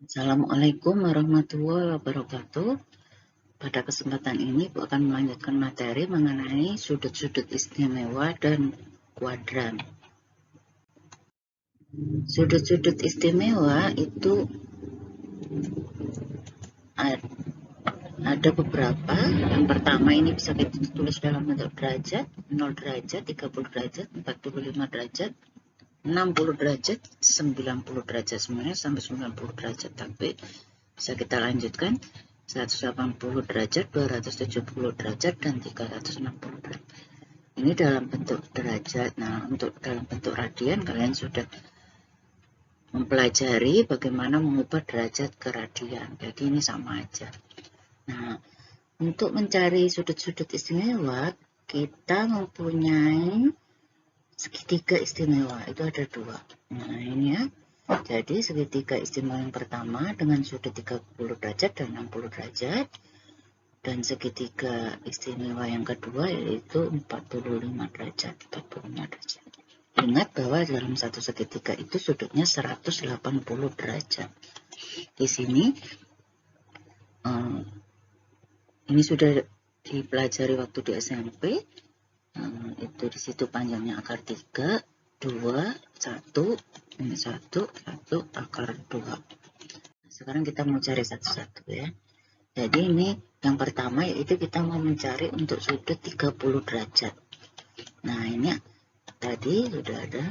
Assalamualaikum warahmatullahi wabarakatuh. Pada kesempatan ini Ibu akan melanjutkan materi mengenai sudut-sudut istimewa dan kuadran. Sudut-sudut istimewa itu ada beberapa. Yang pertama ini bisa kita tulis dalam bentuk derajat, 0 derajat, 30 derajat, 45 derajat, 60 derajat, 90 derajat, sebenarnya sampai 90 derajat, tapi bisa kita lanjutkan 180 derajat, 270 derajat, dan 360 derajat. Ini dalam bentuk derajat. Nah, untuk dalam bentuk radian kalian sudah mempelajari bagaimana mengubah derajat ke radian. Jadi ini sama aja. Nah, untuk mencari sudut-sudut istimewa, kita mempunyai segitiga istimewa. Itu ada dua. Nah, ini ya. Jadi segitiga istimewa yang pertama dengan sudut 30 derajat dan 60 derajat. Dan segitiga istimewa yang kedua yaitu 45 derajat. 45 derajat. Ingat bahwa dalam satu segitiga itu sudutnya 180 derajat. Di sini ini sudah dipelajari waktu di SMP. Itu di situ panjangnya akar 3, 2, 1, ini 1, 1, akar 2. Sekarang kita mau cari satu-satu ya. Jadi ini yang pertama yaitu kita mau mencari untuk sudut 30 derajat. Nah, ini tadi sudah ada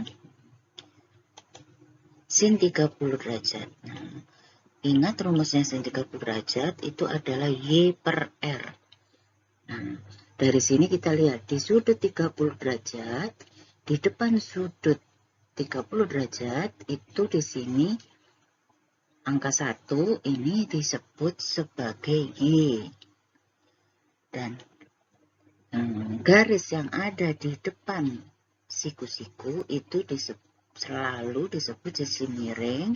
sin 30 derajat. Nah, ingat rumusnya sin 30 derajat itu adalah Y per R. Nah, dari sini kita lihat di sudut 30 derajat, di depan sudut 30 derajat itu di sini angka 1 ini disebut sebagai Y. Dan garis yang ada di depan siku-siku itu selalu disebut sisi miring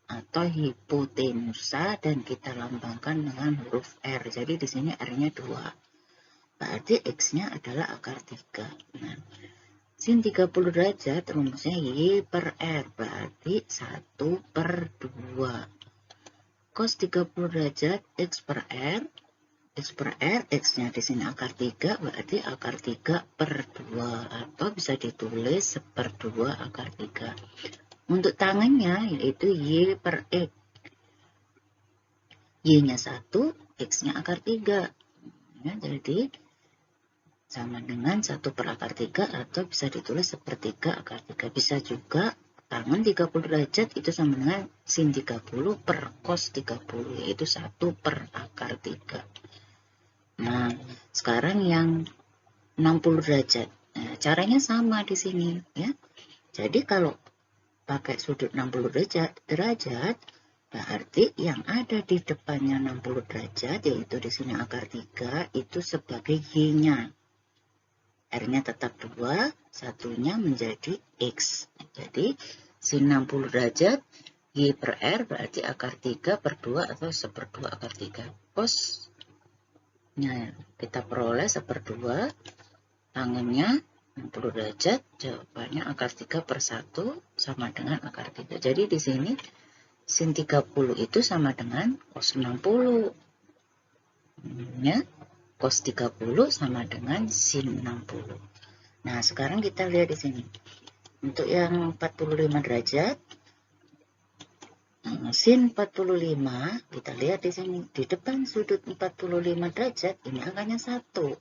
atau hipotenusa dan kita lambangkan dengan huruf R. Jadi di sini R-nya 2. Berarti X-nya adalah akar 3. Nah, sin 30 derajat rumusnya Y per R, berarti 1 per 2. Cos 30 derajat X per R, X per R, X-nya di sini akar 3, berarti akar 3 per 2, atau bisa ditulis seperdua akar 3. Untuk tangannya yaitu Y per X. Y-nya 1, X-nya akar 3. Ya, jadi sama dengan 1 per akar 3 atau bisa ditulis sepertiga akar 3. Bisa juga tangan 30 derajat itu sama dengan sin 30 per cos 30, yaitu 1 per akar 3. Nah, sekarang yang 60 derajat. Nah, caranya sama di sini ya. Jadi kalau pakai sudut 60 derajat, berarti yang ada di depannya 60 derajat yaitu di sini akar 3 itu sebagai Y-nya. R-nya tetap 2, satunya menjadi X. Jadi sin 60 derajat Y per R berarti akar 3 per 2 atau seperdua akar 3. Cosnya kita peroleh seperdua, tangannya 60 derajat, jawabannya akar 3 per 1 sama dengan akar 3. Jadi di sini sin 30 itu sama dengan cos 60. Ya, cos 30 sama dengan sin 60. Nah, sekarang kita lihat di sini. Untuk yang 45 derajat, sin 45, kita lihat di sini. Di depan sudut 45 derajat, ini angkanya 1.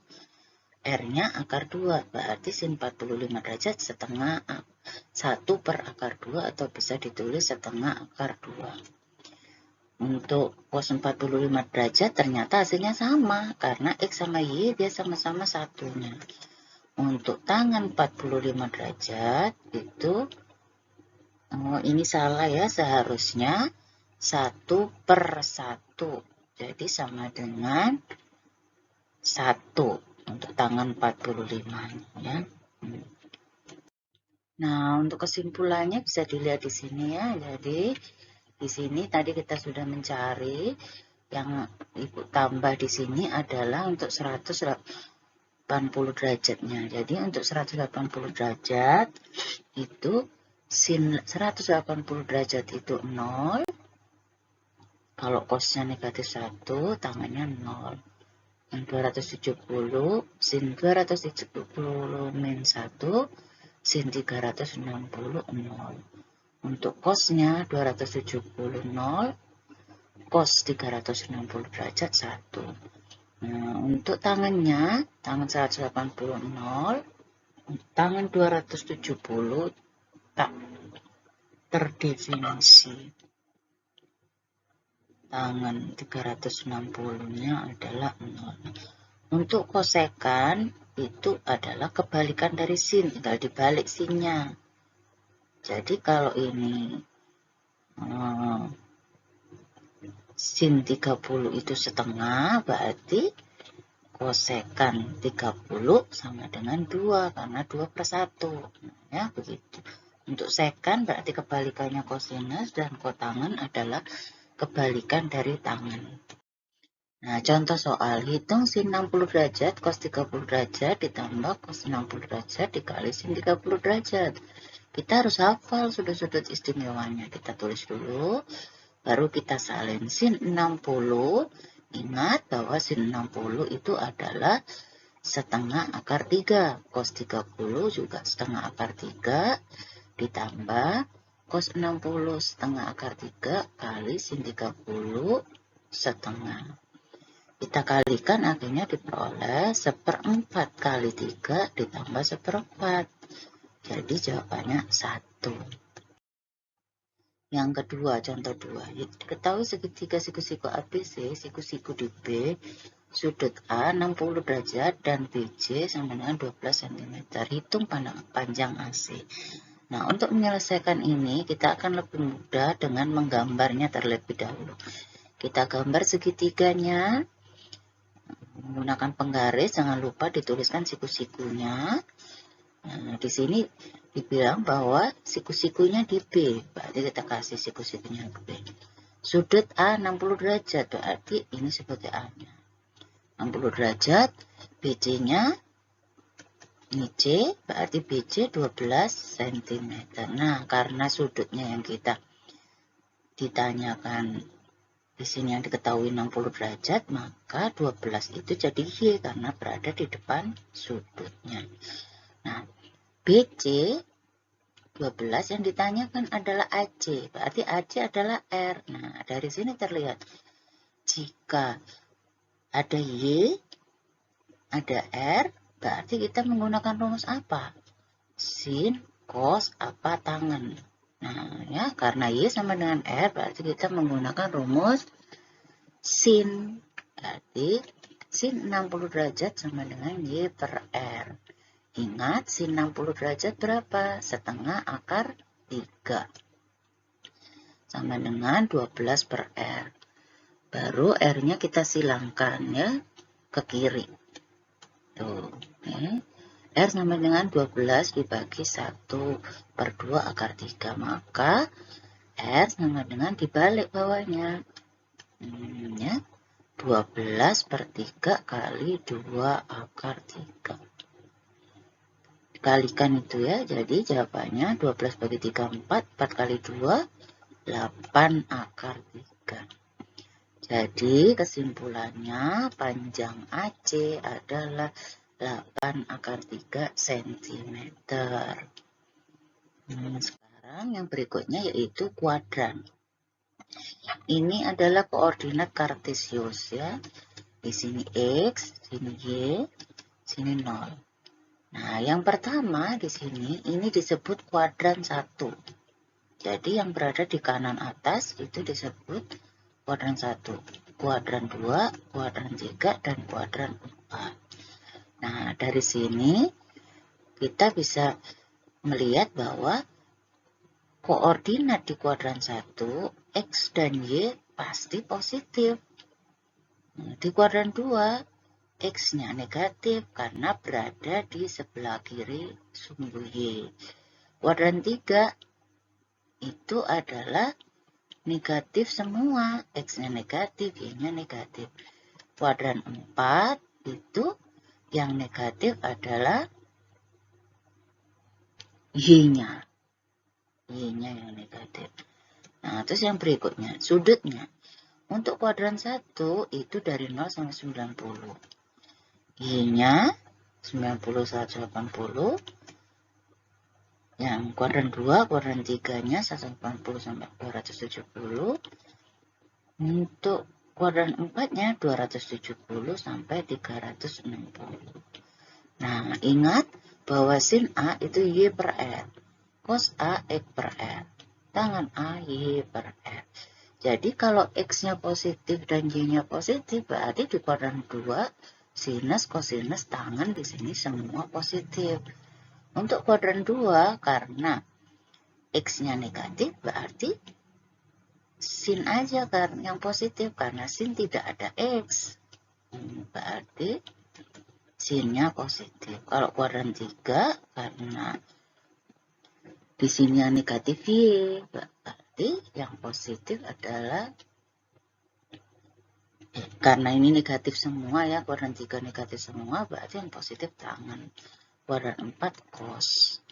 R-nya akar 2, berarti sin 45 derajat setengah 1 per akar 2 atau bisa ditulis setengah akar 2. Untuk cos 45 derajat ternyata hasilnya sama, karena X sama Y dia sama-sama satunya. Untuk tangan 45 derajat itu, ini salah ya, seharusnya 1 per 1. Jadi sama dengan 1 untuk tangan 45 ya. Nah, untuk kesimpulannya bisa dilihat di sini ya. Jadi di sini tadi kita sudah mencari, yang Ibu tambah di sini adalah untuk 180 derajatnya. Jadi untuk 180 derajat itu sin 180 derajat itu 0, Kalau cosnya negatif 1, tangannya 0. Yang 270, sin 270 min 1, sin 360, 0. Untuk cosnya 270, 0. Cos 360 derajat 1. Nah, untuk tangannya, tangan 180, 0. Tangan 270 tak terdefinisi. Tangan 360-nya adalah 0. Untuk kosekan itu adalah kebalikan dari sin, tinggal dibalik sinnya. Jadi kalau ini sin 30 itu setengah, berarti kosekan 30 sama dengan 2, karena 2/1. Ya, begitu. Untuk sekan berarti kebalikannya kosinus, dan kotangen adalah kebalikan dari tangan. Nah, contoh soal, hitung sin 60 derajat, cos 30 derajat, ditambah cos 60 derajat, dikali sin 30 derajat. Kita harus hafal sudut-sudut istimewanya. Kita tulis dulu, baru kita salin sin 60. Ingat bahwa sin 60 itu adalah setengah akar 3. Cos 30 juga setengah akar 3, ditambah cos 60 setengah akar 3 kali sin 30 setengah. Kita kalikan, akhirnya diperoleh 1/4 kali 3 ditambah 1/4. Jadi jawabannya 1. Yang kedua, contoh 2. Diketahui segitiga siku-siku ABC, siku-siku di B, sudut A 60 derajat dan BC sama dengan 12 cm. Hitung panjang AC. Nah, untuk menyelesaikan ini, kita akan lebih mudah dengan menggambarnya terlebih dahulu. Kita gambar segitiganya menggunakan penggaris, jangan lupa dituliskan siku-sikunya. Nah, di sini dibilang bahwa siku-sikunya di B, berarti kita kasih siku-sikunya ke B. Sudut A 60 derajat, berarti ini sebagai A-nya. 60 derajat, BC-nya ini C, berarti BC 12 cm. Nah, karena sudutnya yang kita ditanyakan di sini yang diketahui 60 derajat, maka 12 itu jadi Y karena berada di depan sudutnya. Nah, BC 12 yang ditanyakan adalah AC, berarti AC adalah R. Nah, dari sini terlihat jika ada Y, ada R, berarti kita menggunakan rumus apa? Sin, cos, apa, tangan. Nah, ya, karena Y sama dengan R, berarti kita menggunakan rumus sin. Berarti sin 60 derajat sama dengan Y per R. Ingat, sin 60 derajat berapa? Setengah akar 3. Sama dengan 12 per R. Baru R-nya kita silangkan ya ke kiri. Tuh, R sama dengan 12 dibagi 1/2 akar 3. Maka R sama dengan dibalik bawahnya. Ya, 12/3 kali 2 akar 3. Kalikan itu ya, jadi jawabannya 12 bagi 3, 4, 4 kali 2, 8 akar 3. Jadi kesimpulannya panjang AC adalah 8 akar 3 cm. Sekarang yang berikutnya yaitu kuadran. Ini adalah koordinat kartesius ya. Di sini X, sini Y, sini 0. Nah, yang pertama di sini ini disebut kuadran 1. Jadi yang berada di kanan atas itu disebut kuadran 1. Kuadran 2, kuadran 3, dan kuadran 4. Nah, dari sini kita bisa melihat bahwa koordinat di kuadran 1, X dan Y pasti positif. Nah, di kuadran 2, X-nya negatif karena berada di sebelah kiri sumbu Y. Kuadran 3 itu adalah negatif semua. X-nya negatif, Y-nya negatif. Kuadran 4 itu yang negatif adalah Y-nya. Y-nya yang negatif. Nah, terus yang berikutnya, sudutnya. Untuk kuadran 1 itu dari 0 sampai 90. Y-nya 90, 180. Yang kuadran 2, kuadran 3-nya 180 sampai 270. Untuk kuadran 4-nya 270 sampai 360. Nah, ingat bahwa sin A itu Y per R. Cos A X per R. Tangan A Y per R. Jadi kalau X-nya positif dan Y-nya positif, berarti di kuadran 2, sinus, kosinus, tangan di sini semua positif. Untuk kuadran 2, karena X-nya negatif, berarti sin aja kan yang positif, karena sin tidak ada X. Berarti sinnya positif. Kalau kuadran 3, karena di sini yang negatif Y, berarti yang positif adalah karena ini negatif semua ya, kuadran 3 negatif semua, berarti yang positif tangan. Kuadran 4 cos.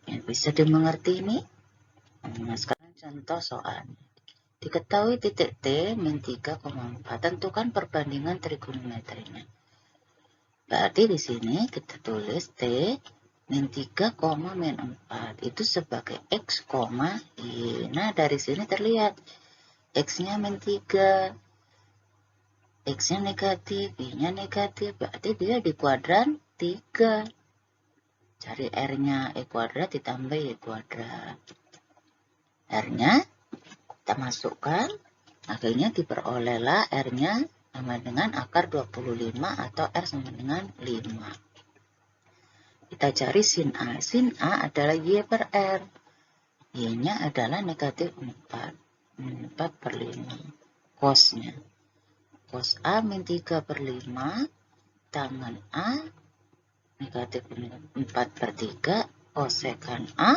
Ya, bisa dimengerti ini? Nah, sekarang contoh soal. Diketahui titik T min 3,4. Tentukan perbandingan trigonometrinya. Berarti di sini kita tulis T min 3, min 4. Itu sebagai X, Y. Nah, dari sini terlihat X-nya min 3. X-nya negatif, Y-nya negatif. Berarti dia di kuadran 3. Cari R-nya E kuadrat ditambah Y kuadrat. R-nya kita masukkan, akhirnya diperolehlah R-nya sama dengan akar 25 atau R sama dengan 5. Kita cari sin A. Sin A adalah Y per R. Y-nya adalah negatif 4. 4 per 5. Cos-nya. Cos A min 3 per 5. Tangan A negatif 4 per 3. Kosekan A.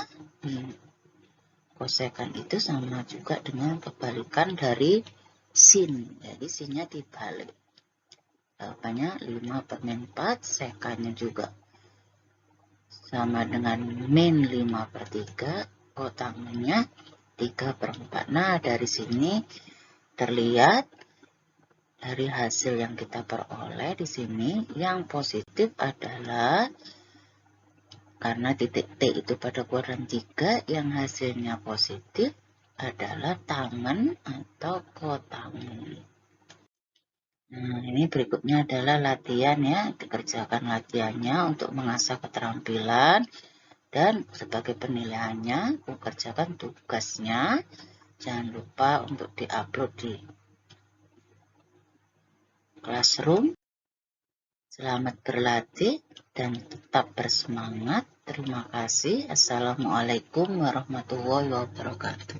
Kosekan itu sama juga dengan kebalikan dari sin. Jadi sinnya dibalik. Jawabannya 5 per min 4. Sekannya juga sama dengan min 5 per 3. Tangannya 3 per 4. Nah, dari sini terlihat dari hasil yang kita peroleh di sini, yang positif adalah karena titik T itu pada kuadran 3, yang hasilnya positif adalah tangan atau kotangan. Nah, ini berikutnya adalah latihan ya. Dikerjakan latihannya untuk mengasah keterampilan. Dan sebagai penilaiannya, kerjakan tugasnya. Jangan lupa untuk diupload di Classroom. Selamat berlatih dan tetap bersemangat. Terima kasih. Assalamualaikum warahmatullahi wabarakatuh.